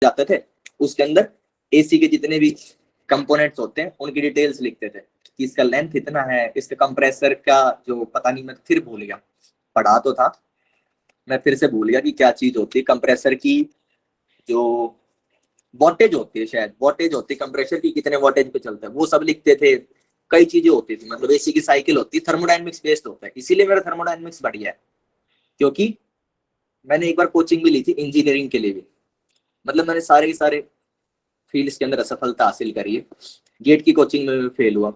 जाते थे, उसके अंदर एसी के जितने भी कंपोनेंट्स होते हैं उनकी डिटेल्स लिखते थे कि इसका लेंथ इतना है, इसके कंप्रेसर का जो पता नहीं, मैं फिर भूल गया, पढ़ा तो था, मैं फिर से भूल गया कि क्या चीज होती है। कंप्रेसर की जो वोल्टेज होती है, शायद वोल्टेज होती है कंप्रेसर की, कितने वोल्टेज पे चलता है, वो सब लिखते थे। कई चीजें होती थी, मतलब एसी की साइकिल होती है, थर्मोडायनेमिक्स बेस्ड होता है, इसीलिए मेरा थर्मोडायनेमिक्स बढ़िया है। क्योंकि मैंने एक बार कोचिंग भी ली थी इंजीनियरिंग के लिए भी, मतलब मैंने सारे के सारे फील्ड्स के अंदर असफलता हासिल करी है। गेट की कोचिंग में फेल हुआ,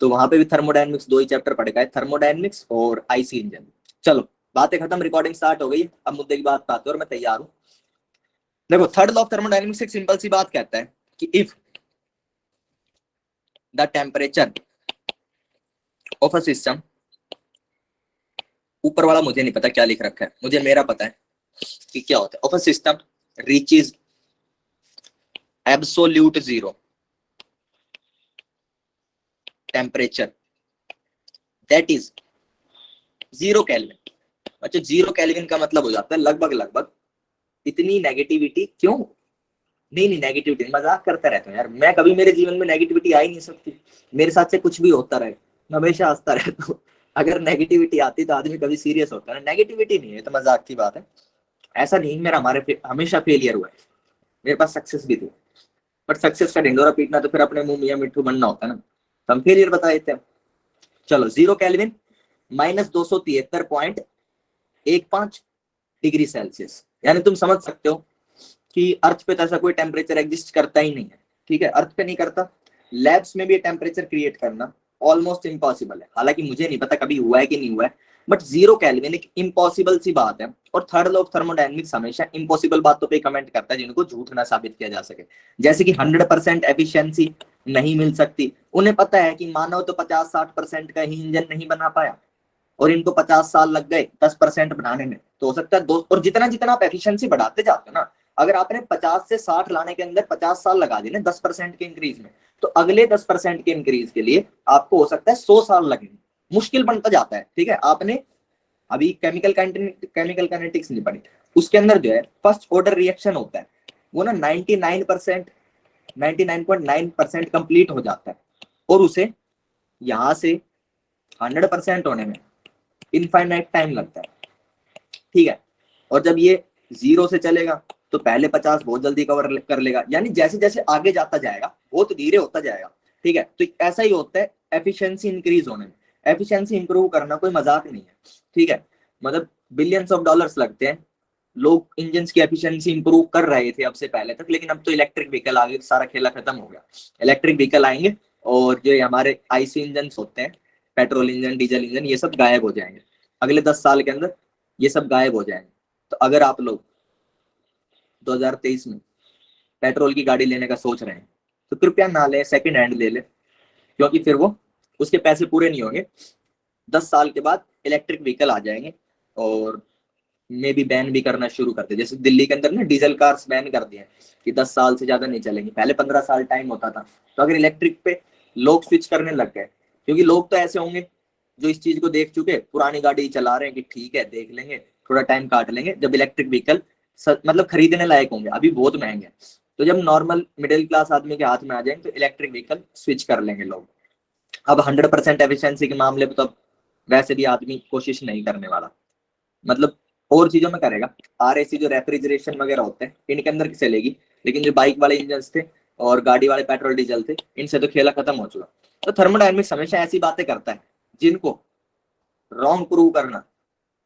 तो वहां पे भी थर्मोडायनेमिक्स 2 ही चैप्टर पढ़ गए, थर्मोडायनेमिक्स और आईसी इंजन। चलो बातें खत्म, रिकॉर्डिंग स्टार्ट हो गई, अब मुद्दे की बात पाते हैं और मैं तैयार हूं। देखो थर्ड लॉ ऑफ थर्मोडायनेमिक्स एक सिंपल सी बात कहता है कि if the temperature of a system, ऊपर वाला मुझे नहीं पता क्या लिख रखा है, मुझे मेरा पता है कि क्या होता है, of a system reaches absolute zero temperature that is 0 kelvin. अच्छा 0 केल्विन का मतलब हो जाता है लगभग लगभग इतनी नेगेटिविटी। क्यों नहीं, नहीं नेगेटिविटी, मजाक करता रहता हूँ यार मैं, कभी मेरे जीवन में नेगेटिविटी आ ही नहीं सकती, मेरे साथ से कुछ भी होता रहे मैं हमेशा हंसता रहता हूँ। अगर नेगेटिविटी आती तो आदमी कभी सीरियस होता है, नेगेटिविटी नहीं है तो मजाक की बात है। ऐसा नहीं मेरा हमेशा फेलियर हुआ है, मेरे पास सक्सेस भी थी, बट सक्सेस का ढिंडोरा पीटना तो फिर अपने मुंह मियां मिट्टू बनना होता है ना, तो हम फेलियर बता देते हैं। चलो 0 केल्विन -273.15 डिग्री सेल्सियस, यानी तुम समझ सकते हो कि अर्थ पे तो ऐसा कोई टेम्परेचर एग्जिस्ट करता ही नहीं है, ठीक है, अर्थ पे नहीं करता। लैब्स में भी टेम्परेचर क्रिएट करना ऑलमोस्ट इम्पॉसिबल है, हालांकि मुझे नहीं पता कभी हुआ है कि नहीं हुआ है, बट 0 केल्विन एक इम्पॉसिबल सी बात है। और थर्ड लॉ ऑफ थर्मोडायनेमिक्स हमेशा इम्पॉसिबल बातों पे कमेंट करता है जिनको झूठ ना साबित किया जा सके। जैसे कि 100% एफिशिएंसी नहीं मिल सकती, उन्हें पता है कि मानव तो 50-60% का ही इंजन नहीं बना पाया और इनको 50 साल लग गए 10% बनाने में, तो हो सकता है दो, और जितना जितना आप एफिशिएंसी बढ़ाते जाते हो ना, अगर आपने 50 से 60 लाने के अंदर 50 साल लगा दिए ना 10% के इंक्रीज में, तो अगले 10% के इंक्रीज के लिए आपको हो सकता है 100 साल लगेंगे, मुश्किल बनता जाता है। ठीक है, आपने अभी केमिकल काइनेटिक्स नहीं पढ़ी, उसके अंदर जो है फर्स्ट ऑर्डर रिएक्शन होता है वो ना 99% कंप्लीट हो जाता है, और उसे यहां से 100% होने में इनफाइनाइट टाइम लगता है। ठीक है, और जब ये 0 से चलेगा तो पहले 50 बहुत जल्दी कवर कर लेगा, यानी जैसे जैसे आगे जाता जाएगा बहुत धीरे होता जाएगा। ठीक है, तो ऐसा ही होता है एफिशिएंसी इंक्रीज होने में, एफिशिएंसी इंप्रूव करना कोई मजाक नहीं है। ठीक है, मतलब बिलियंस ऑफ डॉलर्स लगते हैं, लोग इंजन की एफिशिएंसी इंप्रूव कर रहे थे अब से पहले तक, लेकिन अब तो इलेक्ट्रिक व्हीकल आ गए, सारा खेला खत्म हो गया। इलेक्ट्रिक व्हीकल आएंगे और जो हमारे आईसी इंजन होते हैं, पेट्रोल इंजन डीजल इंजन, ये सब गायब हो जाएंगे अगले 10 साल के अंदर, ये सब गायब हो जाएंगे। तो अगर आप लोग 2023 में पेट्रोल की गाड़ी लेने का सोच रहे हैं तो कृपया ना ले, सेकंड हैंड ले ले, क्योंकि फिर वो उसके पैसे पूरे नहीं होंगे। 10 साल के बाद इलेक्ट्रिक व्हीकल आ जाएंगे और मे भी बैन भी करना शुरू करते, जैसे दिल्ली के अंदर ना डीजल कार्स बैन कर दिए कि 10 साल से ज्यादा नहीं चलेंगी, पहले 15 साल टाइम होता था। तो अगर इलेक्ट्रिक पे लोग स्विच करने लग गए, क्योंकि लोग तो ऐसे होंगे जो इस चीज को देख चुके, पुरानी गाड़ी चला रहे हैं कि ठीक है देख लेंगे, थोड़ा टाइम काट लेंगे, जब इलेक्ट्रिक व्हीकल मतलब खरीदने लायक होंगे, अभी बहुत महंगे हैं, तो जब नॉर्मल मिडिल क्लास आदमी के हाथ में आ जाएंगे तो इलेक्ट्रिक व्हीकल स्विच कर लेंगे लोग। अब 100% एफिशिएंसी के मामले में तो अब वैसे भी आदमी कोशिश नहीं करने वाला, मतलब और चीजों में करेगा। आरएसी जो रेफ्रिजरेशन वगैरह होते हैं इनके अंदर चलेगी, लेकिन जो बाइक वाले इंजन थे और गाड़ी वाले पेट्रोल डीजल थे, इनसे तो खेला खत्म हो चुका। तो थर्मोडायनेमिक्स हमेशा ऐसी बातें करता है जिनको रॉन्ग प्रूव करना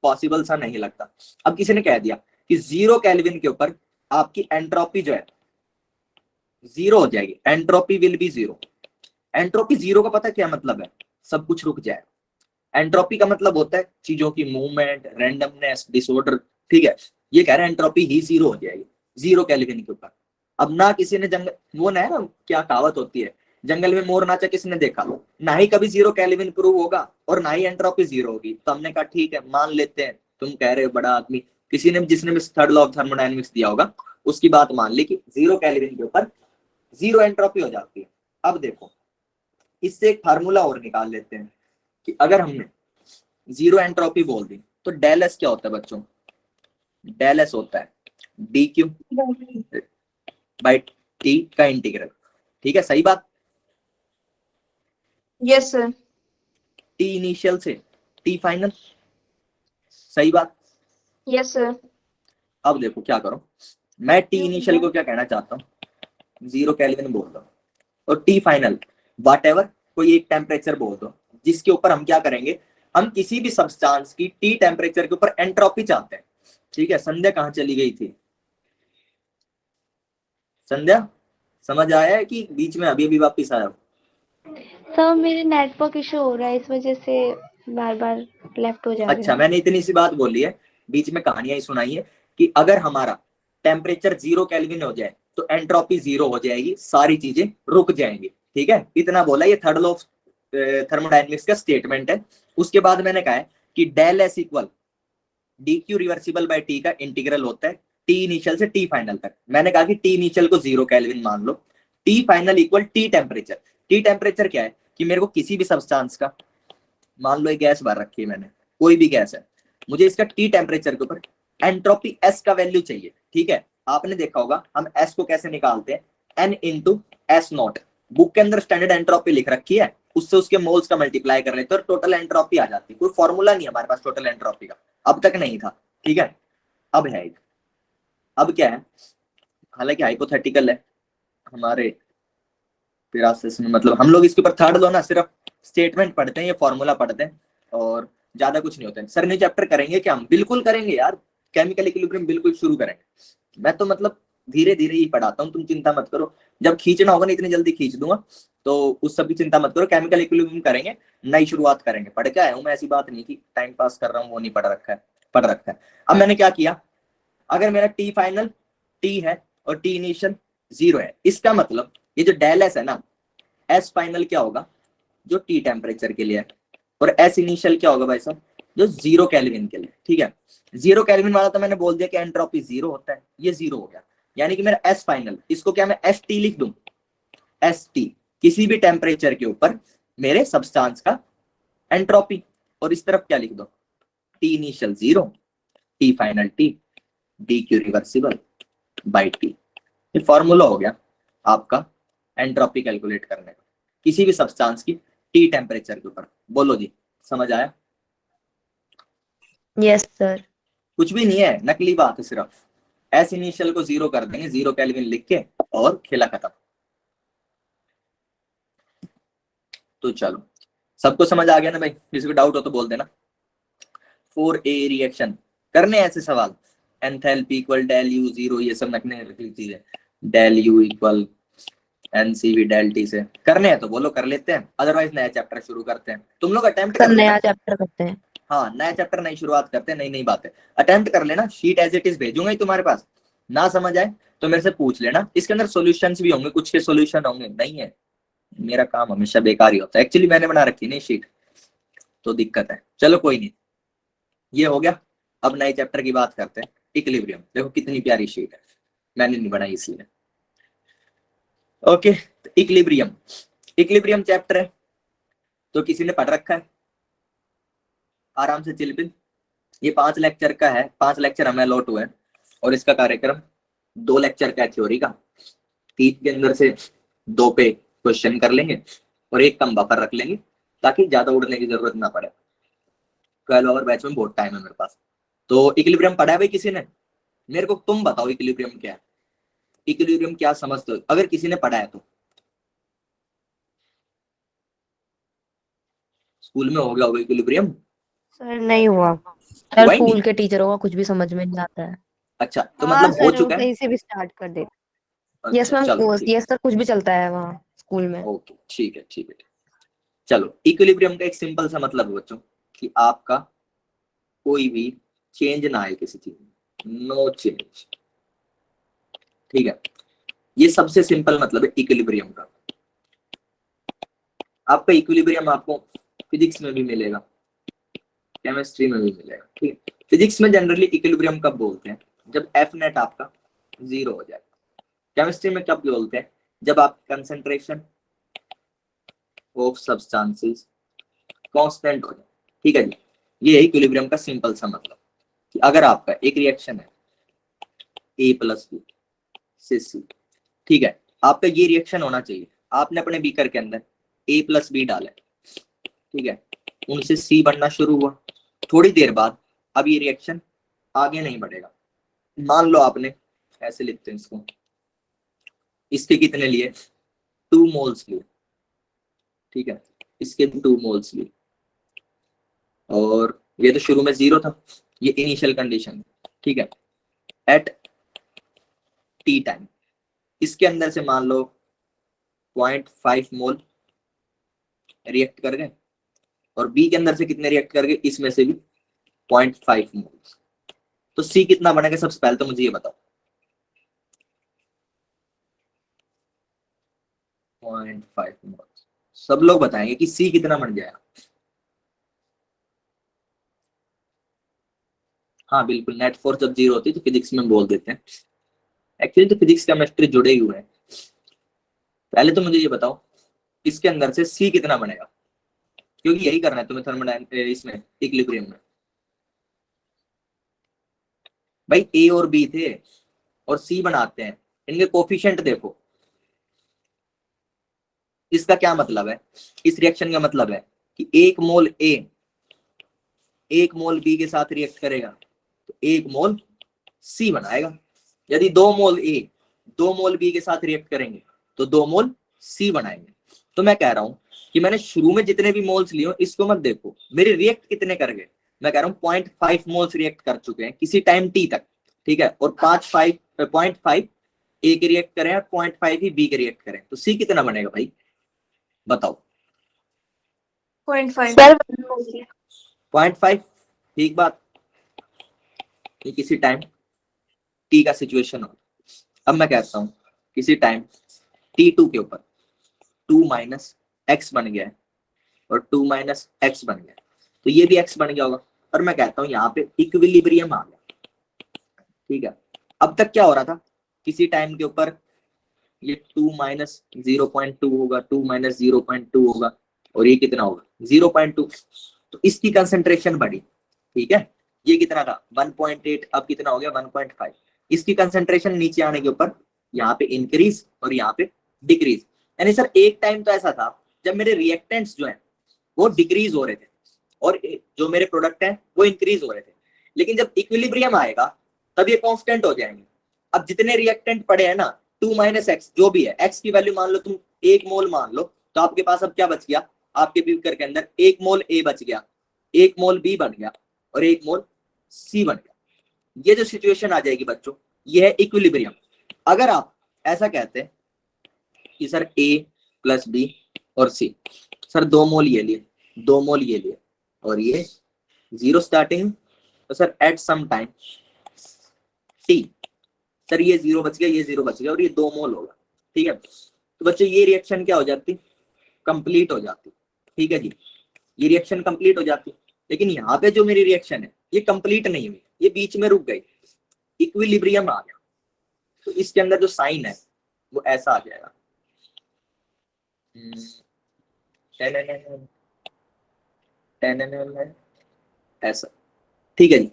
पॉसिबल सा नहीं लगता। अब किसी ने कह दिया कि 0 केल्विन के ऊपर आपकी एंट्रोपी जो है 0 हो जाएगी, एंट्रोपी विल बी 0। एंट्रोपी 0 का पता क्या मतलब है? सब कुछ रुक जाए। एंट्रोपी का मतलब होता है चीजों की मूवमेंट, रैंडमनेस, डिसऑर्डर। ठीक है, ये कह रहे हैं एंट्रोपी ही 0 हो जाएगी 0 केल्विन के ऊपर। अब ना किसी ने जंगल, वो ना क्या कहावत होती है, जंगल में मोर नाचा किसने देखा, ना ही कभी 0 केल्विन प्रूव होगा और ना ही एंट्रोपी 0 होगी। तो हमने कहा ठीक है मान लेते हैं, तुम कह रहे हो बड़ा आदमी, किसी ने जिसने भी थर्ड लॉ ऑफ थर्मोडायनेमिक्स दिया होगा उसकी बात मान ली कि 0 केल्विन के ऊपर 0 एंट्रोपी हो जाती है। अब देखो इससे एक फार्मूला और निकाल लेते हैं कि अगर हमने 0 एंट्रोपी बोल दी तो डेल एस क्या होता है बच्चों? डेल एस होता है डी क्यू बाय टी का इंटीग्रल। ठीक है, सही बात। Yes sir. टी इनिशियल से टी फाइनल, सही बात। Yes sir. अब देखो क्या करो, मैं टी इनिशियल को क्या कहना चाहता हूँ, 0 केल्विन बोल दो, और टी फाइनल वट एवर कोई एक टेम्परेचर बोल दो, जिसके ऊपर हम क्या करेंगे, हम किसी भी सब्सटेंस की टी टेम्परेचर के ऊपर एंट्रोपी चाहते हैं। ठीक है, संध्या कहाँ चली गई थी? संध्या, समझ आया है कि बीच में अभी अभी वापिस आया हो? सर मेरे नेटवर्क इशू हो रहा है, इस वजह से बार बार लेफ्ट हो जा रहे अच्छा, हैं। मैंने इतनी सी बात बोली है, बीच में कहानियां ही सुनाई है कि अगर हमारा टेम्परेचर 0 केल्विन हो जाए तो एंट्रोपी 0 हो जाएगी, सारी चीजें रुक जाएंगी। ठीक है, इतना बोला, ये थर्ड लॉ ऑफ थर्मोडायनेमिक्स का स्टेटमेंट है। उसके बाद मैंने कहा है कि del S equal D Q reversible by T का इंटीग्रल होता है टी इनिशियल से टी फाइनल तक। मैंने कहा कि टी इनिशियल को 0 केल्विन मान लो, T final equal T temperature. T temperature क्या है कि मेरे को किसी भी सब्सटेंस का, मान लो एक गैस भर रखी है मैंने, कोई भी गैस है, मुझे इसका टी टेम्परेचर के ऊपर एंट्रोपी एस का वैल्यू चाहिए। ठीक है, आपने देखा होगा हम एस को कैसे निकालते हैं, N into S naught. Book के अंदर स्टैंडर्ड एंट्रोपी लिख रखी है, उससे उसके मोल्स का मल्टीप्लाई कर लेते हैं और टोटल एंट्रोपी आ जाती है। कोई फॉर्मूला नहीं हमारे पास टोटल एंट्रोपी का, अब तक नहीं था। ठीक है, अब है एक, अब क्या है, हालांकि हाइपोथेटिकल है हमारे प्रोसेस में, मतलब हम लोग इसके ऊपर थर्ड लो ना, सिर्फ स्टेटमेंट पढ़ते हैं, ये फॉर्मूला पढ़ते हैं और ज्यादा कुछ नहीं होता है। सर ने चैप्टर करेंगे क्या? हम बिल्कुल करेंगे यार, केमिकल इक्विलिब्रियम बिल्कुल शुरू करेंगे। मैं तो मतलब धीरे धीरे ही पढ़ाता हूँ, तुम चिंता मत करो, जब खींचना होगा ना इतनी जल्दी खींच दूंगा, तो उस सब की चिंता मत करो। केमिकल इक्विलिब्रियम करेंगे, नई शुरुआत करेंगे, पढ़ के आया हूँ मैं, ऐसी बात नहीं कि टाइम पास कर रहा हूँ, वो नहीं पढ़ रखा है, पढ़ रखा है। अब मैंने क्या किया, अगर मेरा टी फाइनल टी है और टी इनिशियल 0 है, इसका मतलब ये जो डेल एस है ना, एस फाइनल क्या होगा, जो टी टेम्परेचर के लिए है, और एस इनिशियल क्या होगा भाई साहब, जो 0 केल्विन के लिए। ठीक है, 0 केल्विन वाला तो मैंने बोल दिया कि एंट्रोपी 0 होता है, ये 0 हो गया, यानी कि मेरा एस फाइनल, इसको क्या मैं एस टी लिख दूं, एस टी, किसी भी टेम्परेचर के ऊपर मेरे सब्सटेंस का एंट्रोपी, और इस तरफ क्या लिख दो, T initial 0, T final T, D Q reversible by T. ये फॉर्मूला हो गया आपका एंट्रोपी कैलकुलेट करने का किसी भी सब्सटेंस की टी टेम्परेचर के ऊपर। बोलो जी, समझ आया? Yes sir. कुछ भी नहीं है, नकली बात है, सिर्फ एस इनिशियल को 0 कर देंगे, 0 केल्विन लिख के, और खेला खत्म। तो चलो, सबको समझ आ गया ना भाई? किसी को डाउट हो तो बोल देना। 4a रिएक्शन करने ऐसे सवाल, एंथैल्पी इक्वल डेल यू 0, ये सब नकली चीजें, del U equal NCV del T से करने हैं तो बोलो, कर लेते हैं, अदरवाइज नया चैप्टर शुरू करते हैं। तुम लोग अटेम्प्ट सर कर लेना। नया चैप्टर करते हैं। हाँ, नया चैप्टर नई शुरुआत करते हैं, नई नई बातें अटेम्प्ट कर लेना। शीट एज इट इज भेजूंगा ही तुम्हारे पास, ना समझ आए तो मेरे से पूछ लेना। इसके अंदर सॉल्यूशंस भी होंगे, कुछ के सॉल्यूशन होंगे, नहीं है मेरा काम हमेशा बेकार ही होता है, एक्चुअली मैंने बना रखी नहीं शीट, तो दिक्कत है। चलो कोई नहीं, ये हो गया। अब नए चैप्टर की बात करते हैं, इक्विलिब्रियम। देखो कितनी प्यारी शीट है, मैंने नहीं बनाई इसलिए। ओके, इक्विलिब्रियम, इक्विलिब्रियम चैप्टर है तो किसी ने पढ़ रखा है, आराम से चिल पिल। ये 5 लेक्चर का है, 5 लेक्चर हमें अलॉट हुए हैं, और इसका कार्यक्रम 2 लेक्चर का है थ्योरी का, 3 के अंदर से 2 पे क्वेश्चन कर लेंगे और 1 कम बफर रख लेंगे, ताकि ज्यादा उड़ने की जरूरत ना पड़े। 12 आवर बैच में बहुत टाइम है मेरे पास। तो इक्विलिब्रियम पढ़ा है भाई किसी ने? मेरे को तुम बताओ इक्विलिब्रियम क्या है, इक्विलिब्रियम क्या समझते हो, अगर किसी ने पढ़ा है तो? स्कूल में हो गया होगा इक्विलिब्रियम? सर नहीं हुआ सर, हुआ ही नहीं? स्कूल के टीचरों का कुछ भी समझ में नहीं आता है। अच्छा, तो हाँ मतलब हो सर, वो चुका है। कहीं से भी स्टार्ट कर दे। यस अच्छा मैम, चलो ठीक, यस सर, कुछ भी चलता है वहाँ स्कूल में। ओके ठीक है ठीक है। चलो, इक्विलिब्रियम का एक सिंपल सा मतलब है बच्चों, कि आपका कोई भी चेंज ना आए किसी चीज में, नो चेंज। ठीक है, ये सबसे सिंपल मतलब है इक्विलिब्रियम का। आपका इक्विलिब्रियम आपको फिजिक्स में भी मिलेगा, केमिस्ट्री में भी मिलेगा। ठीक है, फिजिक्स में जनरली इक्विलिब्रियम कब बोलते हैं, जब एफ नेट आपका 0 हो जाए। केमिस्ट्री में कब बोलते हैं, जब आप कंसंट्रेशन ऑफ सब्सटेंसेस कांस्टेंट हो जाए। ठीक है जी, ये है इक्विलिब्रियम का सिंपल सा मतलब, कि अगर आपका एक रिएक्शन है A प्लस बी से C, ठीक है, आपका ये रिएक्शन होना चाहिए। आपने अपने बीकर के अंदर A+B डाला, ठीक है, उनसे C बनना शुरू हुआ। थोड़ी देर बाद अब ये रिएक्शन आगे नहीं बढ़ेगा। मान लो आपने, ऐसे लिखते हैं इसको, इसके कितने लिए, 2 मोल्स लिए, ठीक है, इसके 2 मोल्स लिए, और ये तो शुरू में 0 था, ये इनिशियल कंडीशन, ठीक है। एट टी टाइम इसके अंदर से मान लो 0.5 मोल रिएक्ट कर गए, और बी के अंदर से कितने रिएक्ट कर गए, इसमें से भी 0.5 मोल। तो सी कितना बनेगा, सबसे पहले तो मुझे ये बताओ। 0.5 मोल। सब लोग बताएंगे कि सी कितना बन जाएगा। हाँ बिल्कुल, नेट फोर्स जब 0 होती है तो फिजिक्स में बोल देते हैं। एक्चुअली तो फिजिक्स केमिस्ट्री जुड़े ही हुए हैं। पहले तो मुझे ये बताओ इसके अंदर से सी कितना बनेगा, क्योंकि यही करना है तुम्हें थर्मोडायनेमिक्स इसमें, इक्विलिब्रियम में। भाई ए और बी थे और सी बनाते हैं, इनके कोफिशिएंट देखो। इसका क्या मतलब है, इस रिएक्शन का मतलब है कि 1 मोल ए 1 मोल बी के साथ रिएक्ट करेगा तो 1 मोल सी बनाएगा। यदि 2 मोल ए 2 मोल बी के साथ रिएक्ट करेंगे तो 2 मोल सी बनाएंगे। तो मैं कह रहा हूं कि मैंने शुरू में जितने भी मोल्स लिए इसको मत देखो, मेरे रिएक्ट कितने कर गए। मैं कह रहा हूँ 0.5 मोल्स रिएक्ट कर चुके हैं किसी टाइम टी तक, ठीक है, और 0.5 ए के रिएक्ट करें और 0.5 ही बी के रिएक्ट करें, तो सी कितना बनेगा भाई बताओ। 0.5 सर 0.5, ठीक बात। ये किसी टाइम टी का सिचुएशन हो। अब मैं कहता हूं किसी टाइम T2 के ऊपर 2 माइनस एक्स बन गया है और 2 माइनस एक्स बन गया, तो ये भी x बन गया होगा। और मैं कहता हूं यहाँ पे इक्विलिब्रियम आ गया, ठीक है। अब तक क्या हो रहा था, किसी टाइम के ऊपर ये 2 माइनस 0.2 होगा, 2 माइनस 0.2 होगा, और ये कितना होगा 0.2। तो इसकी कंसेंट्रेशन बढ़ी, ठीक है। ये कितना था 1.8, अब कितना हो गया 1.5। इसकी कंसेंट्रेशन नीचे आने के ऊपर यहाँ पे इंक्रीज और यहाँ पे डिक्रीज। यानी सर एक टाइम तो ऐसा था जब मेरे रिएक्टेंट्स जो है वो डिक्रीज हो रहे थे और जो मेरे प्रोडक्ट है वो इंक्रीज हो रहे थे, लेकिन जब इक्विलिब्रियम आएगा तब ये कांस्टेंट हो जाएंगे। अब जितने रिएक्टेंट पड़े हैं ना 2 माइनस एक्स जो भी है, एक्स की वैल्यू मान लो तुम 1 मोल मान लो, तो आपके पास अब क्या बच गया, आपके बीकर के अंदर 1 मोल ए बच गया, 1 मोल बी बन गया और 1 मोल सी बन गया। ये जो सिचुएशन आ जाएगी बच्चों, ये है इक्विलिब्रियम। अगर आप ऐसा कहते हैं कि सर ए प्लस बी और सी, सर 2 मोल ये लिए 2 मोल ये लिए और ये 0 स्टार्टिंग, तो sir at some time T, sir ये 0 बच गया, ये 0 बच गया और ये 2 मोल होगा, ठीक है। तो बच्चों ये रिएक्शन क्या हो जाती, कंप्लीट हो जाती, ठीक है जी, ये रिएक्शन कंप्लीट हो जाती। लेकिन यहाँ पे जो मेरी रिएक्शन है ये कंप्लीट नहीं हुई, ये बीच में रुक गई, इक्विलिब्रियम आ गया। तो इसके अंदर जो साइन है वो ऐसा आ जाएगा, ऐसा, ठीक है जी।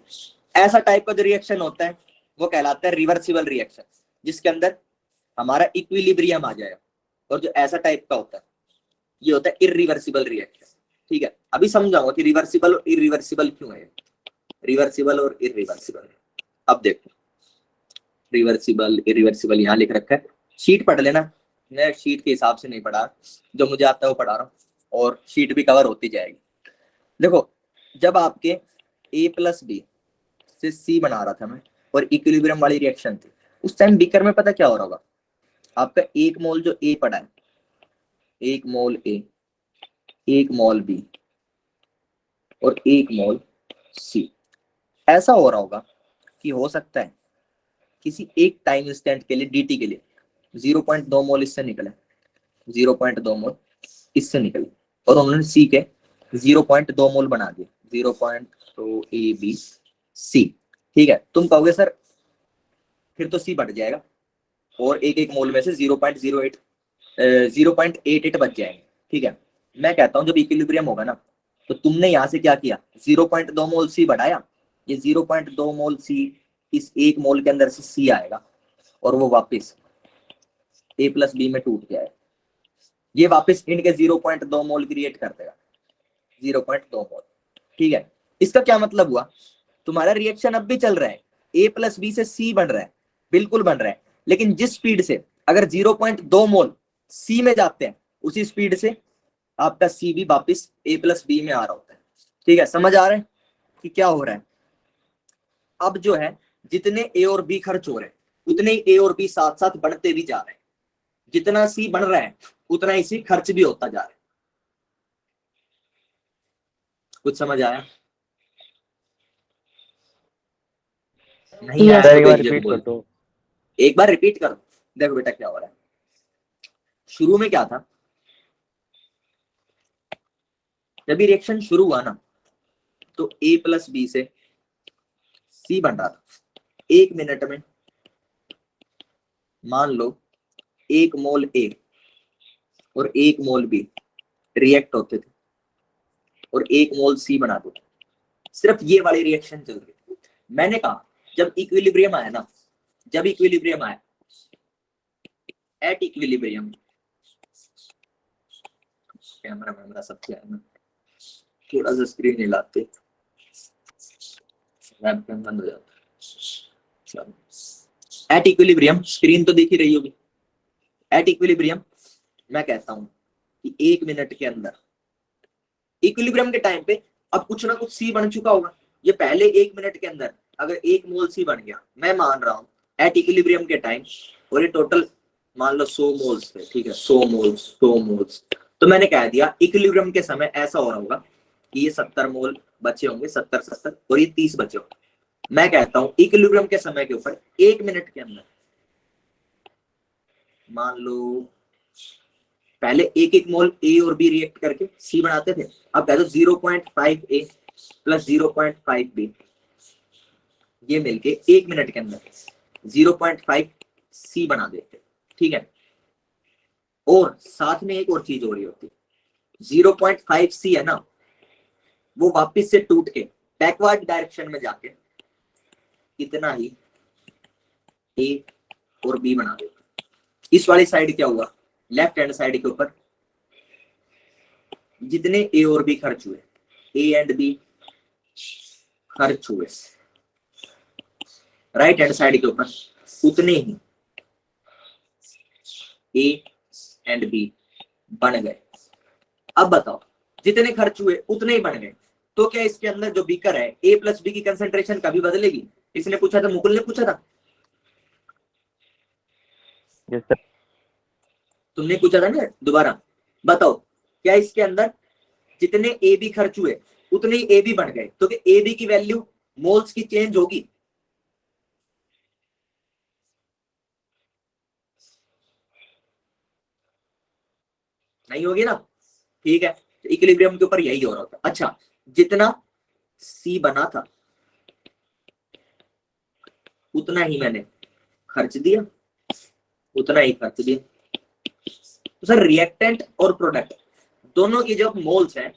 ऐसा टाइप का जो रिएक्शन होता है वो कहलाता है रिवर्सिबल रिएक्शन, जिसके अंदर हमारा इक्विलिब्रियम आ जाएगा। और जो ऐसा टाइप का होता है ये होता है इरिवर्सिबल रिएक्शन, ठीक है। अभी समझाऊंगा कि रिवर्सिबल और इरिवर्सिबल क्यों है, रिवर्सिबल और इरिवर्सिबल। अब देखो रिवर्सिबल इरिवर्सिबल यहाँ लिख रखा है, शीट पढ़ लेना, मैं शीट के हिसाब से नहीं पढ़ा, जो मुझे आता है वो पढ़ा रहा हूँ और शीट भी कवर होती जाएगी। देखो जब आपके A प्लस बी से C बना रहा था मैं और इक्विलिब्रियम वाली रिएक्शन थी, उस टाइम बीकर में पता क्या हो रहा होगा, आपका 1 मोल जो A पड़ा है, 1 मोल A 1 मोल B और 1 मोल C, ऐसा हो रहा होगा कि हो सकता है किसी एक टाइम इंस्टेंट के लिए dt के लिए 0.2 मोल इससे निकले, 0.2 मोल इससे निकले और उन्होंने C के 0.2 मोल बना दिए, 0.2 ABC, ठीक है। तुम कहोगे सर फिर तो C बढ़ जाएगा और एक एक मोल में से 0.08 बच जाएंगे, ठीक है। मैं कहता हूं जब इक्विलिब्रियम होगा ना तो तुमने यहां से क्या किया, 0.2 मोल C बढ़ाया, ये 0.2 मोल C इस 1 मोल के अंदर से C आएगा और वो वापस ए प्लस बी में टूट गया है, ये वापस इनके 0.2 मोल क्रिएट कर देगा, 0.2 मोल। ठीक है, इसका क्या मतलब हुआ, तुम्हारा रिएक्शन अब भी चल रहा है, ए प्लस बी से सी बन रहा है, बिल्कुल बन रहा है, लेकिन जिस स्पीड से अगर 0.2 मोल सी में जाते हैं उसी स्पीड से आपका सी भी वापिस ए प्लस बी में आ रहा होता है। ठीक है, समझ आ रहा है कि क्या हो रहा है। अब जो है जितने ए और बी खर्च हो रहे हैं उतने ही ए और बी साथ साथ बढ़ते भी जा रहे हैं, जितना सी बढ़ रहा है उतना ही सी खर्च भी होता जा रहा है। कुछ समझ आया? नहीं आया सर तो एक बार बेझिझक रिपीट कर बोल, दो। एक बार रिपीट करो। देखो बेटा क्या हो रहा है, शुरू में क्या था, जब भी रिएक्शन शुरू हुआ ना तो ए प्लस बी से सी बन रहा था, 1 मिनट में मान लो 1 मोल ए और 1 मोल बी रिएक्ट होते थे और 1 मोल सी बनाते थे, सिर्फ ये वाली रिएक्शन चल रही थी। मैंने कहा जब इक्विलिब्रियम आया ना, जब इक्विलिब्रियम आया, एट इक्विलिब्रियम, कैमरा वैमरा सब क्या है ना, थोड़ा सा स्क्रीन हिलाते, वेबकैम बंद हो जाता। एट इक्विलिब्रियम, स्क्रीन तो दिख ही रही होगी, एट इक्विलिब्रियम मैं कहता हूं कि 1 मिनट के अंदर इक्विलिब्रियम के टाइम पे अब कुछ ना कुछ सी बन चुका होगा, ये पहले 1 मिनट के अंदर अगर 1 मोल सी बन गया, मैं मान रहा हूं एट इक्विलिब्रियम के टाइम, और ये टोटल मान लो 100 मोल्स थे, ठीक है, 100 मोल्स, तो मैंने कह दिया इक्विलिब्रियम के समय ऐसा हो रहा होगा कि ये 70 मोल बचे होंगे, 70 और ये 30 बचे होंगे। मैं कहता हूं इक्विलिब्रियम के समय के ऊपर 1 मिनट के अंदर मान लो पहले एक एक मोल ए और बी रिएक्ट करके सी बनाते थे, अब कह दो 0.5 ए प्लस 0.5 बी, ये मिलके 1 मिनट के अंदर 0.5 सी बना देते। ठीक है, और साथ में एक और चीज हो रही होती, 0.5 सी है ना, वो वापस से टूट के बैकवर्ड डायरेक्शन में जाके इतना ही ए और बी बना देते। इस वाली साइड क्या हुआ, लेफ्ट हैंड साइड के ऊपर जितने ए और बी खर्च हुए, ए एंड बी खर्च हुए, राइट हैंड साइड के ऊपर उतने ही ए एंड बी बन गए। अब बताओ जितने खर्च हुए उतने ही बन गए, तो क्या इसके अंदर जो बीकर है ए प्लस बी की कंसेंट्रेशन कभी बदलेगी? इसने पूछा था, मुकुल ने पूछा था, यस सर। तुमने पूछा था ना, दोबारा बताओ क्या इसके अंदर जितने ए बी खर्च हुए उतने ही ए बी बन गए, तो क्या ए बी की वैल्यू मोल्स की चेंज होगी? नहीं होगी ना। ठीक है, इक्विलिब्रियम के ऊपर यही हो रहा था। अच्छा, जितना सी बना था उतना ही मैंने खर्च दिया, उतना ही खर्च दिया। तो सर रिएक्टेंट और प्रोडक्ट दोनों की जो मोल्स हैं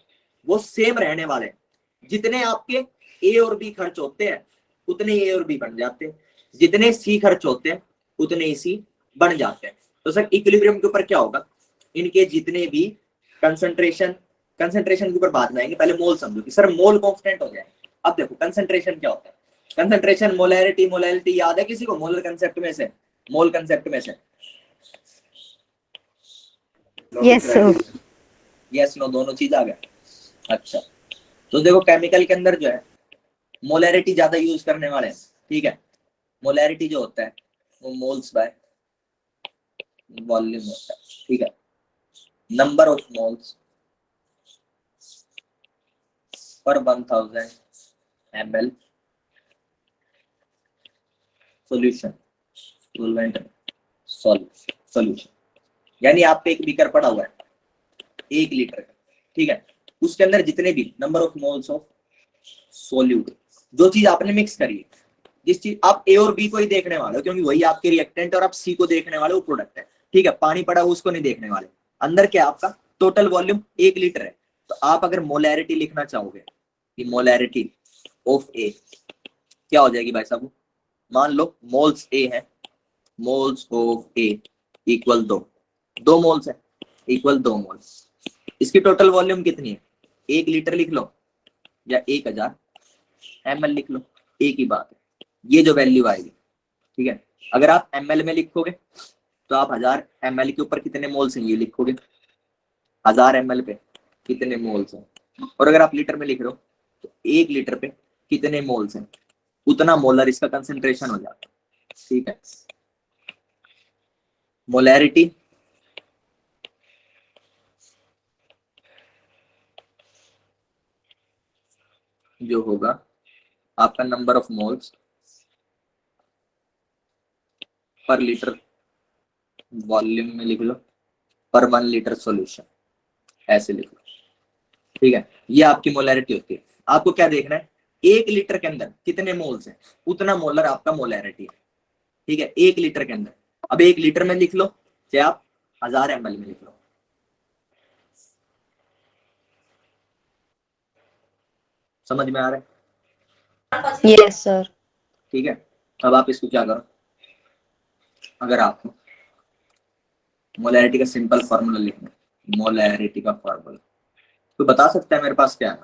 वो सेम रहने वाले हैं, जितने आपके ए और बी खर्च होते हैं उतने ए और बी बन जाते हैं, जितने सी खर्च होते हैं उतने ही सी बन जाते हैं। तो सर इक्विलिब्रियम के ऊपर क्या होगा, इनके जितने भी कंसंट्रेशन के ऊपर बाद में आएंगे, पहले मोल समझो कि सर मोल कांस्टेंट हो जाए। अब देखो कंसंट्रेशन क्या होता है, कंसंट्रेशन मोलैरिटी याद है किसी को, मोलर कंसेप्ट में से, मोल कंसेप्ट में से? Yes sir. यस नो दोनों चीज आ गया। अच्छा, तो देखो केमिकल के अंदर जो है मोलैरिटी ज्यादा यूज करने वाले हैं। ठीक है, मोलैरिटी जो होता है वो मोल्स बाय वॉल्यूम होता है। ठीक है, number of moles per 1000 ml solution, solvent solution, यानी आप पे एक बीकर पड़ा हुआ है 1 लीटर का, ठीक है, उसके अंदर जितने भी number of moles of solute, जो चीज आपने मिक्स करी है, जिस चीज आप ए और बी को ही देखने वाले हो क्योंकि वही आपके रिएक्टेंट, और आप सी को देखने वाले हो, वो प्रोडक्ट है। ठीक है, पानी पड़ा हो उसको नहीं देखने वाले, अंदर क्या आपका टोटल वॉल्यूम 1 लीटर है। तो आप अगर मोलैरिटी लिखना चाहोगे कि मोलैरिटी ऑफ ए क्या हो जाएगी भाई साहब, मान लो मोल्स ए है, moles of A equal 2 moles है, इक्वल 2 मोल्स। इसकी टोटल वॉल्यूम कितनी है? 1 लीटर लिख लो या 1000 ml लिख लो, एक ही बात है। ये जो वैल्यू आएगी, ठीक है, अगर आप ml में लिखोगे तो आप 1000 ml के ऊपर कितने मोल्स हैं ये लिखोगे, 1000 ml पे कितने मोल्स हैं। और अगर आप लीटर में लिख रहे हो तो 1 लीटर पे कितने मोल्स हैं, उतना मोलर इसका कंसेंट्रेशन हो जाता है, ठीक है। मोलैरिटी जो होगा आपका number of moles per litre volume में लिख लो पर 1 लीटर सॉल्यूशन, ऐसे लिख लो, ठीक है। ये आपकी मोलैरिटी होती है। आपको क्या देखना है, 1 लीटर के अंदर कितने मोल्स हैं, उतना मोलर आपका मोलैरिटी है, ठीक है, 1 लीटर के अंदर। अब 1 लीटर में लिख लो चाहे आप 1000 ml में लिख लो। समझ में आ रहा है? Yes, sir. ठीक है। अब आप इसको क्या करो, अगर आपको मोलैरिटी का सिंपल फॉर्मूला लिखना है, मोलैरिटी का फॉर्मूला तो बता सकता है मेरे पास क्या है?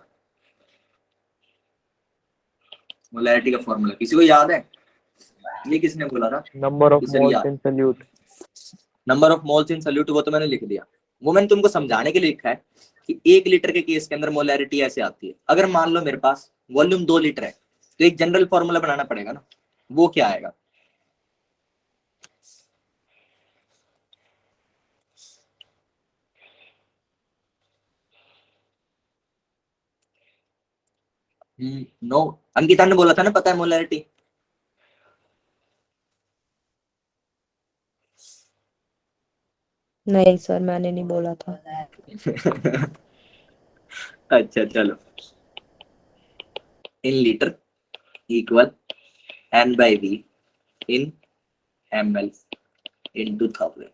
मोलैरिटी का फॉर्मूला किसी को याद है? ये किसने बोला था? नंबर ऑफ किसे मोल्स याद? In solute. Number of moles in solute, वो तो मैंने लिख दिया, वो मैंने तुमको समझाने के लिए लिखा है कि 1 लीटर के केस के अंदर मोलैरिटी ऐसे आती है। अगर मान लो मेरे पास वॉल्यूम 2 लीटर है तो एक जनरल फॉर्मूला बनाना पड़ेगा ना, वो क्या आएगा? नो, अंकिता ने बोला था ना, पता है मोलैरिटी? नहीं सर, मैंने नहीं बोला था। अच्छा चलो, in litre equal n by V in ml into 1000,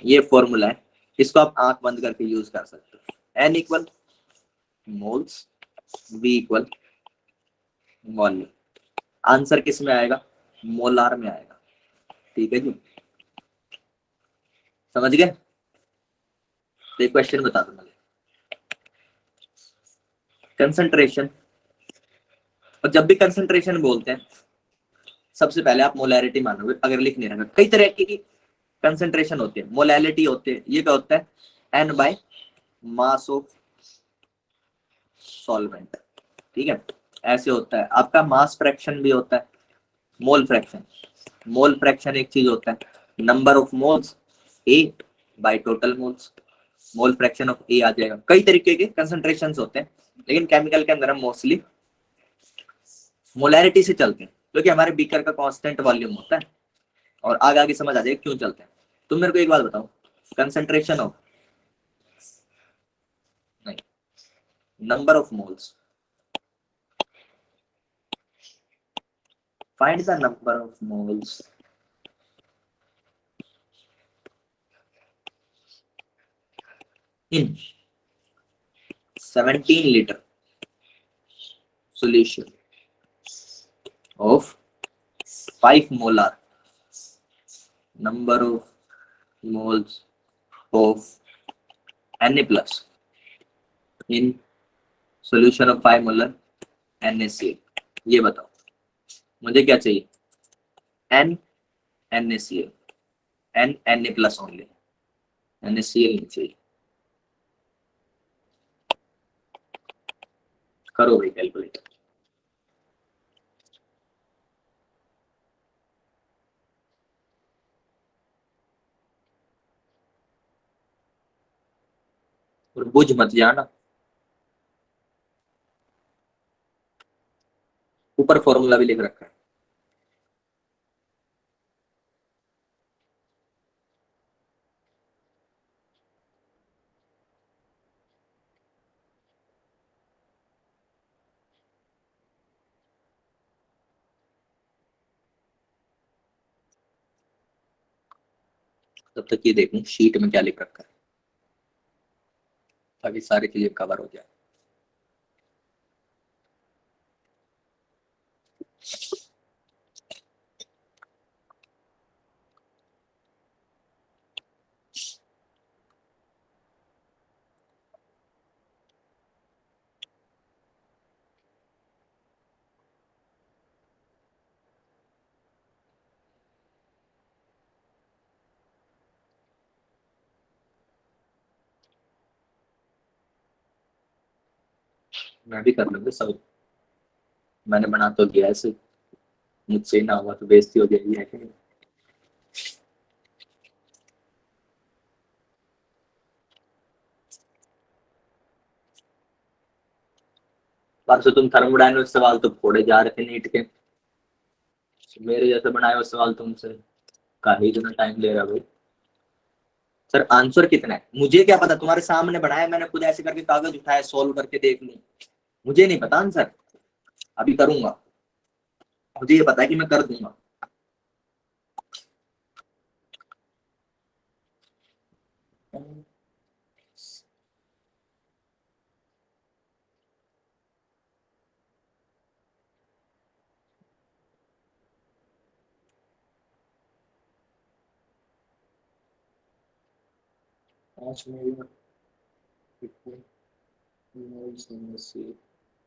ये फॉर्मूला है, इसको आप आंख बंद करके यूज कर सकते हो। n equal moles, v equal volume. Answer किस में आएगा? मोलार में आएगा, ठीक है जी, समझ गए? तो एक क्वेश्चन बता दो मुझे, कंसंट्रेशन, और जब भी कंसंट्रेशन बोलते हैं सबसे पहले आप मोलैरिटी मानोगे, अगर लिख नहीं रखा। कई तरह की कंसंट्रेशन होती है, मोलैलिटी होते हैं, ये क्या होता है? n by mass of solvent, ठीक है, ऐसे होता है। आपका मास फ्रैक्शन भी होता है, मोल फ्रैक्शन। मोल फ्रैक्शन एक चीज होता है, number of moles A by total moles, mole fraction of A आ जाएगा। कई तरीके के कंसंट्रेशंस होते हैं, लेकिन केमिकल के अंदर हम मोस्टली मोलैरिटी से चलते हैं, क्योंकि हमारे बीकर का कांस्टेंट वॉल्यूम होता है। और आगे आगे समझ आ जाएगा क्यों चलते हैं। तुम मेरे को एक बात बताओ, कंसंट्रेशन ऑफ, नहीं, number of moles, find the number of moles in 17 liter solution of 5 molar number of moles of Na plus in solution of 5 molar NaCl। ये बताओ मुझे क्या चाहिए? N NaCl, N Na plus only, NaCl नहीं चाहिए। करो भाई calculate. और बुझ मत जाना, ऊपर फॉर्मूला भी लिख रखा है। तब तक ये देखूं शीट में क्या लिख रखा है, ताकि सारी चीजें कवर हो जाए। मैं भी कर लूंगा सब, मैंने बना तो दिया ऐसे, मुझसे ही ना हुआ तो बेइज्जती हो जाएगी है कि नहीं? परसों तुम थर्मोडायनामिक्स सवाल तो फोड़े जा रहे थे नीट के, मेरे जैसे बनाए हुए सवाल तुमसे काहे इतना टाइम ले रहा भाई। सर आंसर कितना है मुझे क्या पता, तुम्हारे सामने बनाया मैंने खुद, ऐसे करके कागज उठाया सॉल्व करके देख लूं, मुझे नहीं पता आंसर, अभी करूंगा, मुझे ये पता है कि मैं कर दूंगा। पाँच मिनट,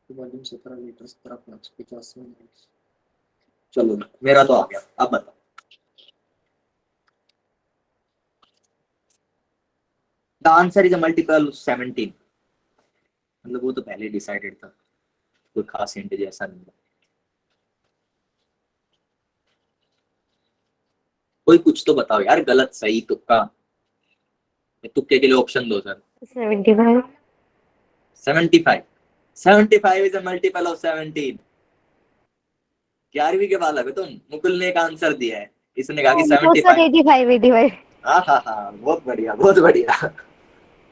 वॉल्यूम 17 लीटर 17.85। चलो मेरा तो आ गया, अब बताओ। The answer is a multiple 17, मतलब वो तो पहले डिसाइडेड था, कोई खास हिंट जैसा नहीं है। कोई कुछ तो बताओ यार, गलत सही तुक्का, तुक्के के लिए ऑप्शन दो sir. 75। 75, 75 is a multiple of 17। 11वीं के बालक हो तुम, मुकुल ने एक आंसर दिया है, इसने कहा कि नो सर 75। 85 85। हाँ हाँ हाँ, बहुत बढ़िया बहुत बढ़िया।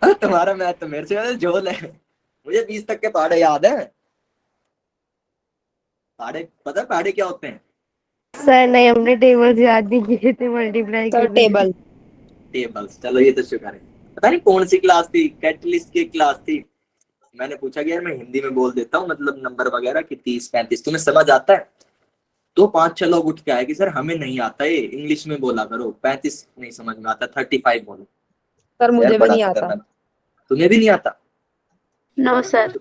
तुम्हारा मैथ तो मेरे से ज्यादा झोल है, मुझे 20 तक के पहाड़े याद है। पहाड़े पता है पहाड़े क्या होते हैं? सर नहीं, हमने टेबल्स याद नहीं किए थे मल्टीप्लाई सर करने के। टेबल। टेबल्स, चलो ये तो शुक्र है। पता नहीं कौन सी क्लास थी, कैटलिस्ट की क्लास थी, मैंने पूछा कि यार मैं हिंदी में बोल देता हूँ मतलब नंबर वगैरह कि 30 35 तुम्हें समझ आता है, तो 5 6 लोग उठ के आए कि सर हमें नहीं आता, ये इंग्लिश में बोला करो, 35 नहीं समझ में आता, 35 बोलो। सर यार मुझे भी बड़ा नहीं आता। खतरनाक। तुम्हें भी नहीं आता? No sir.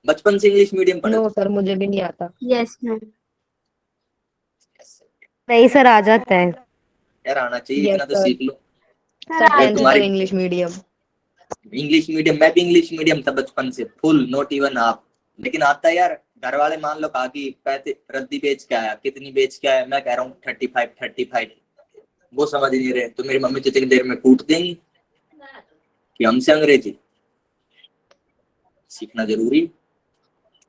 बचपन से इंग्लिश मीडियम पढ़े नो हो? सर मुझे भी नहीं आता। Yes ma'am. नहीं सर, आ जाता है। यार आना चाहिए, यस इतना तो सर। सीख लो। सर सर आ अरे 10th तक तुम्हारी इंग्लिश मीडियम। इंग्लिश मीडियम, मैं भी इंग्लिश मीडियम था बचपन से, फुल नॉट इवन हाफ, लेकिन आता है यार। घर वाले मान लो कहा कि पैसे रद्दी बेच के आया, कितनी बेच के आया, मैं कह रहा हूँ 35 वो समझ नहीं रहे, तो मेरी मम्मी जितनी देर में कूट देंगी कि हमसे अंग्रेजी सीखना जरूरी,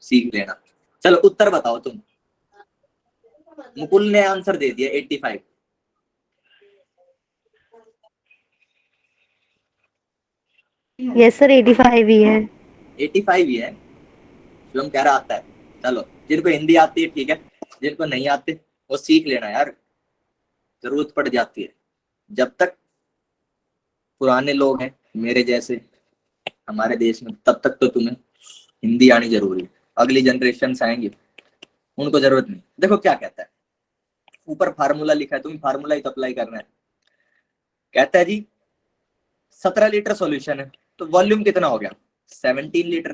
सीख लेना। चलो उत्तर बताओ तुम। मुकुल ने आंसर दे दिया 85। यस सर 85 ही है। 85 ही है, शिवम कह रहा आता है। चलो जिनको हिंदी आती है ठीक है, जिनको नहीं आते वो सीख लेना यार, जरूरत पड़ जाती है। जब तक पुराने लोग हैं मेरे जैसे हमारे देश में, तब तक तो तुम्हें हिंदी आनी जरूरी है। अगली जनरेशन आएंगे उनको जरूरत नहीं। देखो क्या कहता है, ऊपर फार्मूला लिखा है, तुम्हें फार्मूला ही तो अप्लाई करना है। कहता है जी 17 लीटर सॉल्यूशन है, तो वॉल्यूम कितना हो गया? 17 लीटर।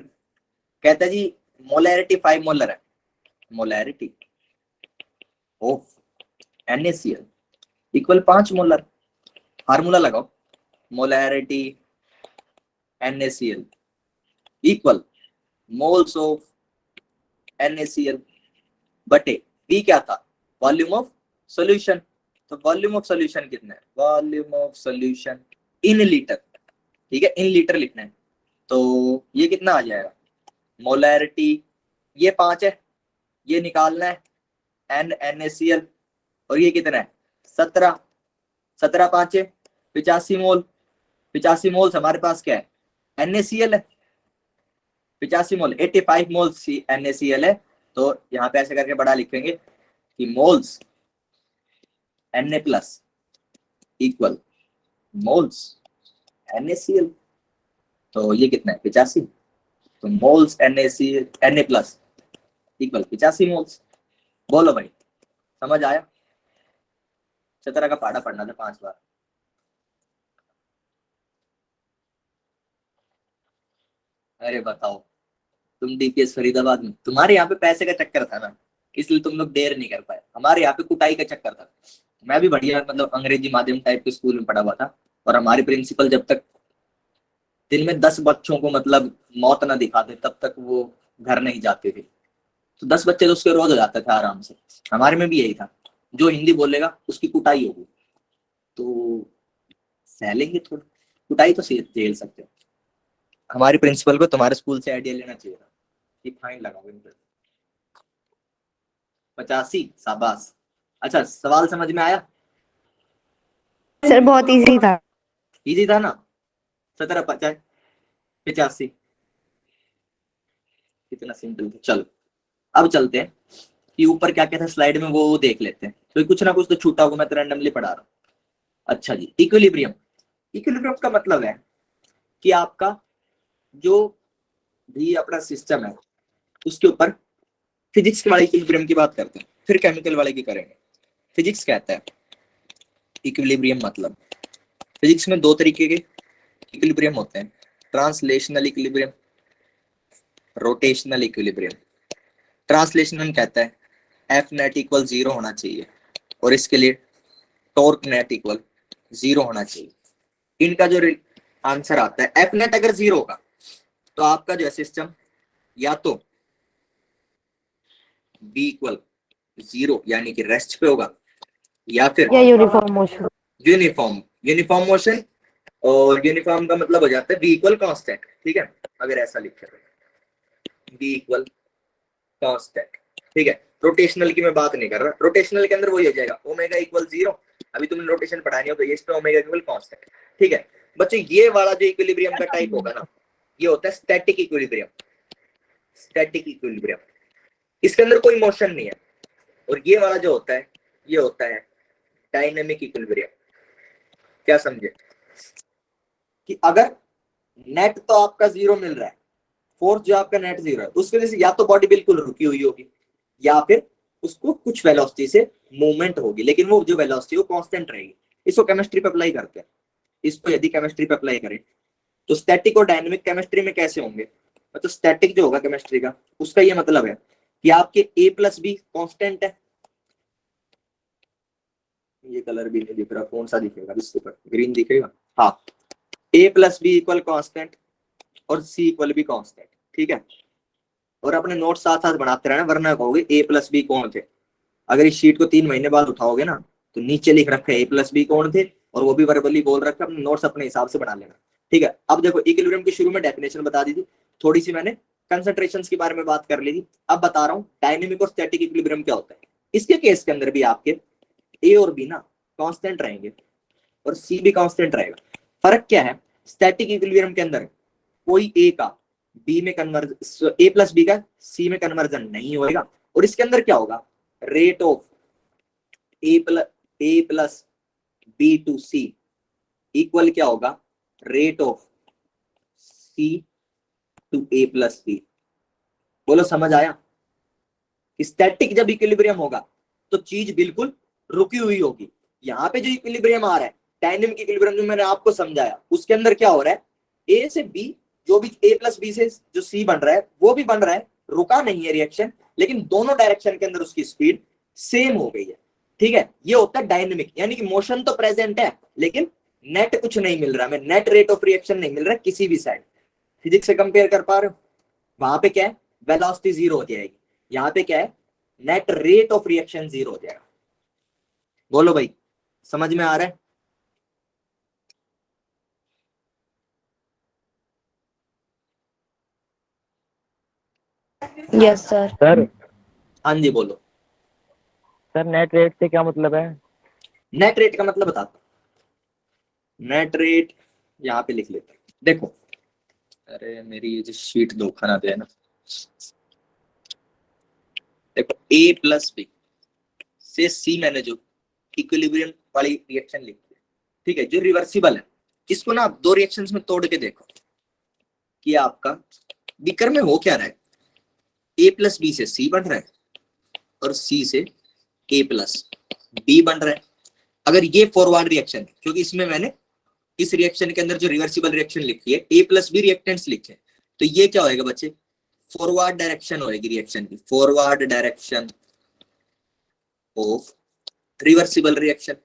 कहता है जी मोलैरिटी 5 मोलर है, molarity of NaCl equal 5 molar. Formula लगाओ, molarity NaCl equal moles of NaCl बटे V क्या था? Volume of solution. तो वॉल्यूम ऑफ सॉल्यूशन कितना है? Volume of solution in litre, ठीक है, इन लीटर लिखना है। तो ये कितना आ जाएगा? मोलैरिटी ये 5 है, ये निकालना है NaCl, और ये कितना है? 17। 17 5 85 मोल। 85 मोल्स हमारे पास क्या है? NaCl है। 85 मोल 85 मोल NaCl है। तो यहाँ पे ऐसे करके बड़ा लिखेंगे कि moles Na plus equal moles NaCl। तो ये कितना है? 85। तो moles NaCl Na plus equal 85 moles. बोलो भाई, समझ आया? 17 का पहाड़ा पढ़ना था 5 बार। अरे बताओ, तुम DPS फरीदाबाद में, तुम्हारे यहाँ पे पैसे का चक्कर था ना, इसलिए तुम लोग देर नहीं कर पाए, हमारे यहाँ पे कुटाई का चक्कर था। मैं भी बढ़िया मतलब अंग्रेजी माध्यम टाइप के स्कूल में पढ़ा हुआ था, और हमारी प्रिंसिपल जब तक दिन में 10 बच्चों को मतलब मौत ना दिखाते तब तक वो घर नहीं जाते थे, तो 10 बच्चे तो उसके रोज हो जाते थे आराम से। हमारे में भी यही था, जो हिंदी बोलेगा उसकी कुटाई होगी, तो सहलेंगे थोड़ा, कुटाई तो झेल सकते हो। हमारी प्रिंसिपल को तुम्हारे स्कूल से आइडिया लेना चाहिए था कि फाइन लगाओ इन पर। 85, शाबाश। अच्छा, सवाल समझ में आया? सर बहुत इजी था। इजी था ना? 17 50 85, कितना सिंपल था। चलो अब चलते हैं कि ऊपर क्या क्या था स्लाइड में, वो देख लेते हैं, तो कुछ ना कुछ तो छूटा होगा, मैं तो रैंडमली पढ़ा रहा हूँ। अच्छा जी, इक्विलिब्रियम। इक्विलिब्रियम का मतलब है कि आपका जो भी अपना सिस्टम है उसके ऊपर, फिजिक्स के वाले इक्विलिब्रियम की बात करते हैं, फिर केमिकल वाले की करेंगे। फिजिक्स कहता है इक्विलिब्रियम मतलब, फिजिक्स में दो तरीके के इक्विलिब्रियम होते हैं, translational equilibrium, rotational equilibrium. Translational कहता है एफ नेट इक्वल 0 होना चाहिए, और इसके लिए टॉर्क नेट इक्वल 0 होना चाहिए। इनका जो आंसर आता है, एफ नेट अगर 0 होगा तो आपका जो है सिस्टम या तो बी इक्वल 0 यानी कि रेस्ट पे होगा, या फिर uniform motion. Uniform uniform motion. और यूनिफॉर्म का मतलब हो जाता है बी इक्वल कांस्टेंट, ठीक है, अगर ऐसा लिखे तो बी इक्वल कांस्टेंट, ठीक है। रोटेशनल की मैं बात नहीं कर रहा, रोटेशनल के अंदर वही हो जाएगा ओमेगा इक्वल 0, अभी तुमने रोटेशन पढ़ानी हो तो ये इस पे ओमेगा इक्वल कांस्टेंट, ठीक है। बच्चों ये वाला जो इक्विलिब्रियम का टाइप होगा ना, ये होता है स्टैटिक इक्विलिब्रियम। स्टैटिक इक्विलिब्रियम, इसके अंदर कोई मोशन नहीं है। और ये वाला जो होता है, ये होता है डायनेमिक इक्विलिब्रियम। क्या समझे? कि अगर नेट तो आपका 0 मिल रहा है, फोर्स जो आपका नेट 0 है, उसकी वजह से या तो बॉडी बिल्कुल रुकी हुई होगी, या फिर उसको कुछ वेलोसिटी से मूवमेंट होगी, लेकिन वो जो वेलोसिटी वो कांस्टेंट रहेगी। इसको केमिस्ट्री पे अप्लाई करते हैं, इसको यदि केमिस्ट्री पे अप्लाई करें तो स्टैटिक और डायनेमिक केमिस्ट्री में कैसे होंगे। मतलब स्टैटिक जो होगा केमिस्ट्री का, उसका ये मतलब है कि आपके a प्लस बी कॉन्स्टेंट है। ये कलर भी नहीं दिख रहा, कौन सा दिखेगा इसके ऊपर, ग्रीन दिखेगा, हाँ। a plus B equal constant और c इक्वल भी कॉन्स्टेंट, ठीक है। और अपने नोट साथ साथ बनाते रहना, वरना कहोगे a प्लस बी कौन थे। अगर इस शीट को 3 महीने बाद उठाओगे ना, तो नीचे लिख रखा है a प्लस बी कौन थे, और वो भी वर्बली बोल रखा है, अपने नोट्स अपने हिसाब से बना लेना, ठीक है। अब देखो इक्विलिब्रियम की शुरू में डेफिनेशन बता दी थी, थोड़ी सी मैंने कंसंट्रेशंस के बारे में बात कर ली थी। अब बता रहा हूँ डायनेमिक और स्टैटिक इक्विलिब्रियम क्या होता है। इसके केस के अंदर भी आपके ए और बी ना कांस्टेंट रहेंगे और सी भी कांस्टेंट रहेगा। फर्क क्या है, स्टैटिक इक्विलिब्रियम के अंदर कोई ए का बी में कन्वर्जन, ए प्लस बी का सी में कन्वर्जन नहीं होगा। और इसके अंदर क्या होगा, rate of A plus B to C equal क्या होगा, rate of C to A plus B. बोलो समझ आया? स्टैटिक जब इक्विलिब्रियम होगा तो चीज बिल्कुल रुकी हुई होगी। यहाँ पे जो इक्विलिब्रियम आ रहा है, डायनेमिक इक्विलिब्रियम जो मैंने आपको समझाया, उसके अंदर क्या हो रहा है, ए से बी, जो भी ए प्लस बी से जो सी बन रहा है वो भी बन रहा है, रुका नहीं है रिएक्शन, लेकिन दोनों डायरेक्शन के अंदर उसकी स्पीड सेम हो गई है, ठीक है। ये होता है डायनेमिक, यानी कि मोशन तो प्रेजेंट है लेकिन नेट कुछ नहीं मिल रहा, हमें नेट रेट ऑफ रिएक्शन नहीं मिल रहा किसी भी साइड। फिजिक्स से कंपेयर कर पा रहे हो? वहां पे क्या है, वेलोसिटी 0 हो जाएगी, यहाँ पे क्या है, नेट रेट ऑफ रिएक्शन 0 हो जाएगा। बोलो भाई, समझ में आ रहा है? Yes sir. सर हाँ जी बोलो। सर नेट रेट से क्या मतलब है? नेट रेट का मतलब बताता हूं। नेट रेट यहाँ पे लिख लेते हैं, देखो, अरे मेरी ये जो शीट धोखा ना दे ना, देखो ए प्लस बी से सी मैंने जो इक्विलिब्रियम वाली रिएक्शन लिखी है, ठीक है, जो रिवर्सिबल है, इसको ना आप दो रिएक्शंस में तोड़ के देखो कि आपका बीकर में हो क्या रहा है। ए प्लस बी से सी बन रहा है और सी से ए प्लस बी बन रहा है। अगर ये फॉरवर्ड रिएक्शन है, क्योंकि इसमें मैंने इस रिएक्शन के अंदर जो रिवर्सिबल रिएक्शन लिखी है, ए प्लस बी रिएक्टेंट्स लिखे, तो ये क्या होएगा बच्चे, फॉरवर्ड डायरेक्शन होएगी रिएक्शन की, forward direction of reversible reaction.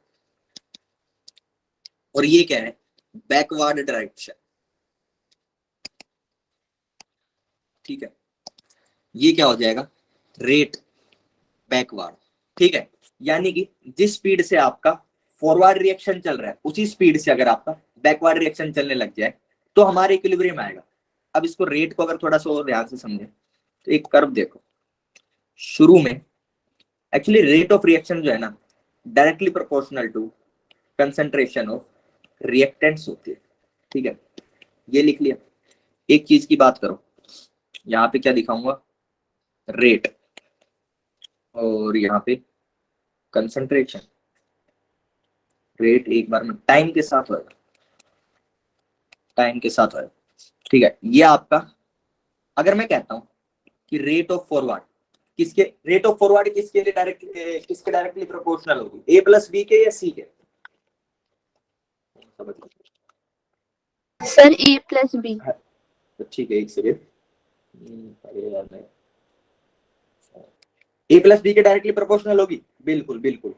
और ये क्या है, बैकवर्ड डायरेक्शन, ठीक है। ये क्या हो जाएगा, रेट बैकवर्ड। ठीक है, यानी कि जिस स्पीड से आपका फॉरवर्ड रिएक्शन चल रहा है उसी स्पीड से अगर आपका बैकवर्ड रिएक्शन चलने लग जाए तो हमारे इक्विलिब्रियम आएगा। अब इसको रेट को अगर थोड़ा सा और ध्यान से समझे तो एक कर्व देखो, शुरू में एक्चुअली रेट ऑफ रिएक्शन जो है ना directly proportional to concentration of reactants होती है। ठीक है, ये लिख लिया। एक चीज की बात करो, यहाँ पे क्या दिखाऊंगा, रेट, और यहाँ पे कंसंट्रेशन। रेट एक बार में टाइम के साथ होगा, टाइम के साथ होगा। ठीक है, ये आपका, अगर मैं कहता हूं कि रेट ऑफ फॉरवर्ड किसके, रेट ऑफ फॉरवर्ड किसके लिए डायरेक्टली, किसके डायरेक्टली प्रोपोर्शनल होगी, ए प्लस बी के या सी के? Sir A plus B. तो ठीक है, एक सेकेंड, ए प्लस बी के डायरेक्टली प्रोपोर्शनल होगी, बिल्कुल बिल्कुल।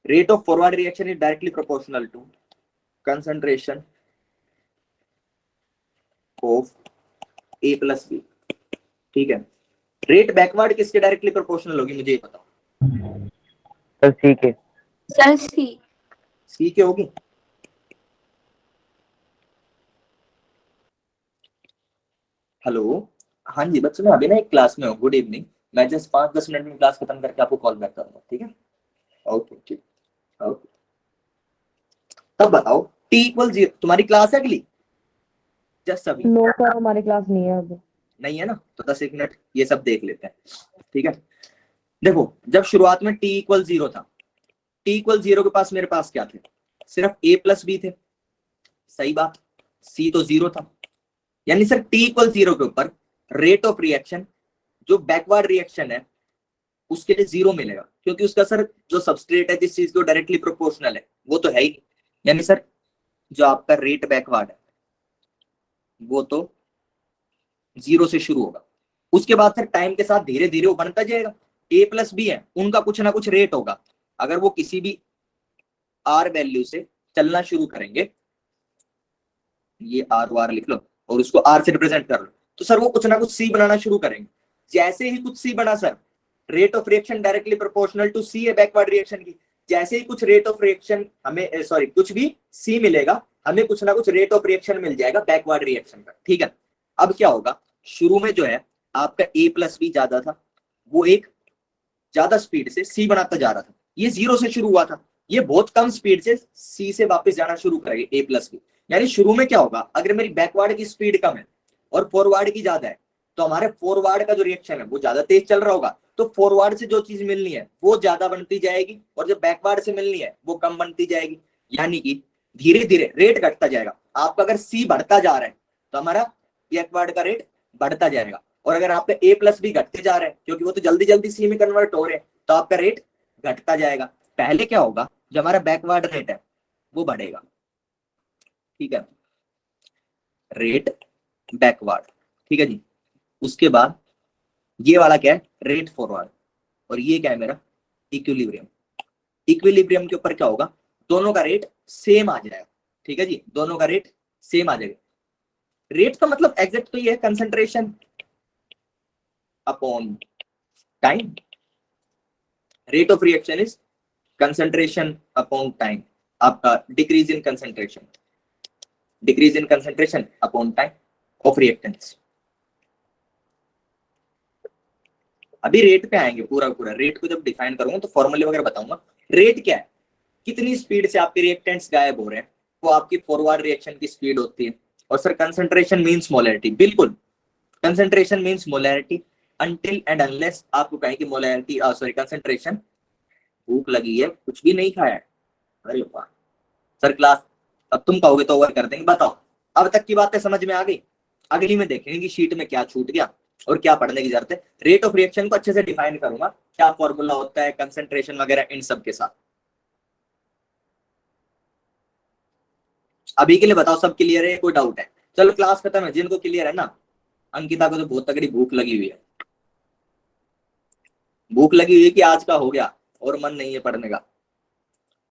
Rate of forward reaction is directly proportional to concentration of A plus B. ठीक है, रेट बैकवर्ड किसके डायरेक्टली प्रोपोर्शनल होगी, मुझे ये बताओ। सर सी के। सर सी। सी के होगी। हेलो, हाँ जी बच्चों, मैं अभी ना एक क्लास में हूँ, गुड इवनिंग। मैं जस्ट 5-10 मिनट में क्लास खत्म करके आपको कॉल बैक करूंगा, ठीक है? ओके ठीक, ओके। तब बताओ टी इक्वल 0, तुम्हारी क्लास है अगली? जस्ट अभी नो सर, हमारी क्लास नहीं है अभी। नहीं है ना, तो 10 मिनट ये सब देख लेते हैं। ठीक है, देखो जब शुरुआत में टी इक्वल 0 था, टी इक्वल 0 के पास मेरे पास क्या थे, सिर्फ ए प्लस बी थे, सही बात, सी तो 0 था। यानी सर टी इक्वल 0 के ऊपर रेट ऑफ रिएक्शन जो बैकवर्ड रिएक्शन है उसके लिए 0 मिलेगा, क्योंकि उसका सर जो सबस्ट्रेट है जिस चीज को डायरेक्टली प्रोपोर्शनल है वो तो है ही। यानी सर जो आपका रेट बैकवर्ड है वो तो 0 से शुरू होगा, उसके बाद फिर टाइम के साथ धीरे धीरे वो बनता जाएगा। ए प्लस बी है, उनका कुछ ना कुछ रेट होगा, अगर वो किसी भी आर वैल्यू से चलना शुरू करेंगे, ये आर वार लिख लो और उसको आर से रिप्रेजेंट कर लो, तो सर वो कुछ ना कुछ सी बनाना शुरू करेंगे। जैसे ही कुछ सी बना sir, rate of reaction directly proportional to C है बैकवर्ड रिएक्शन की। जैसे ही कुछ रेट ऑफ रिएक्शन हमें सॉरी कुछ भी सी मिलेगा, हमें कुछ ना कुछ रेट ऑफ रिएक्शन मिल जाएगा बैकवर्ड रिएक्शन का। ठीक है, अब क्या होगा, शुरू में जो है आपका ए प्लस बी ज्यादा था, वो एक ज्यादा स्पीड से सी बनाता जा रहा था, ये 0 से शुरू हुआ था, ये बहुत कम स्पीड से सी से वापस जाना शुरू करेगा ए प्लस बी। यानी शुरू में क्या होगा, अगर मेरी बैकवर्ड की स्पीड कम है और फॉरवर्ड की ज्यादा है, तो हमारे फॉरवर्ड का जो रिएक्शन है वो ज्यादा तेज चल रहा होगा, तो फॉरवर्ड से जो चीज मिलनी है वो ज्यादा बनती जाएगी और जो बैकवर्ड से मिलनी है वो कम बनती जाएगी। यानी कि धीरे धीरे रेट घटता जाएगा। आपका अगर सी बढ़ता जा रहा है तो हमारा बैकवर्ड का रेट बढ़ता जाएगा, और अगर आपका ए प्लस बी घटते जा रहे हैं क्योंकि वो तो जल्दी जल्दी सी में कन्वर्ट हो रहे हैं, तो आपका रेट घटता जाएगा। पहले क्या होगा, जो हमारा बैकवर्ड रेट है वो बढ़ेगा। ठीक है, रेट बैकवर्ड, ठीक है जी। उसके बाद ये वाला क्या है, रेट फॉरवर्ड, और ये क्या है मेरा इक्विलिब्रियम। इक्विलिब्रियम के ऊपर क्या होगा, दोनों का रेट सेम आ जाएगा। ठीक है जी, दोनों का रेट सेम आ जाएगा। रेट का मतलब एग्जैक्ट तो ये है concentration upon time. Rate of reaction is concentration upon time, आपका decrease in concentration, decrease in concentration upon time of reactants. अभी रेट पे आएंगे, पूरा पूरा रेट को जब डिफाइन करूंगा तो फॉर्मूले वगैरह बताऊंगा। रेट क्या है, कितनी स्पीड से आपके रिएक्टेंट्स गायब हो रहे हैं, वो आपकी फॉरवर्ड रिएक्शन की स्पीड होती है। और सर कंसंट्रेशन मींस मोलैरिटी, बिल्कुल concentration means molarity until and unless आपको कहें कि मोलैरिटी सॉरी कंसंट्रेशन, भूख लगी है कुछ भी नहीं खाया है, अरे वाह सर क्लास अब तुम कहोगे तो ओवर कर देंगे। बताओ अब तक की बातें समझ में आ गई, अगली में देखेंगे कि शीट में क्या छूट गया और क्या पढ़ने की जरूरत है। रेट ऑफ रिएक्शन को अच्छे से डिफाइन करूंगा, क्या फॉर्मूला होता है, कंसंट्रेशन वगैरह इन सब के साथ। अभी के लिए बताओ सब क्लियर है, कोई डाउट है? चलो क्लास खत्म है, जिनको क्लियर है ना, अंकिता को तो बहुत तगड़ी भूख लगी हुई है, भूख लगी हुई है कि आज का हो गया और मन नहीं है पढ़ने का।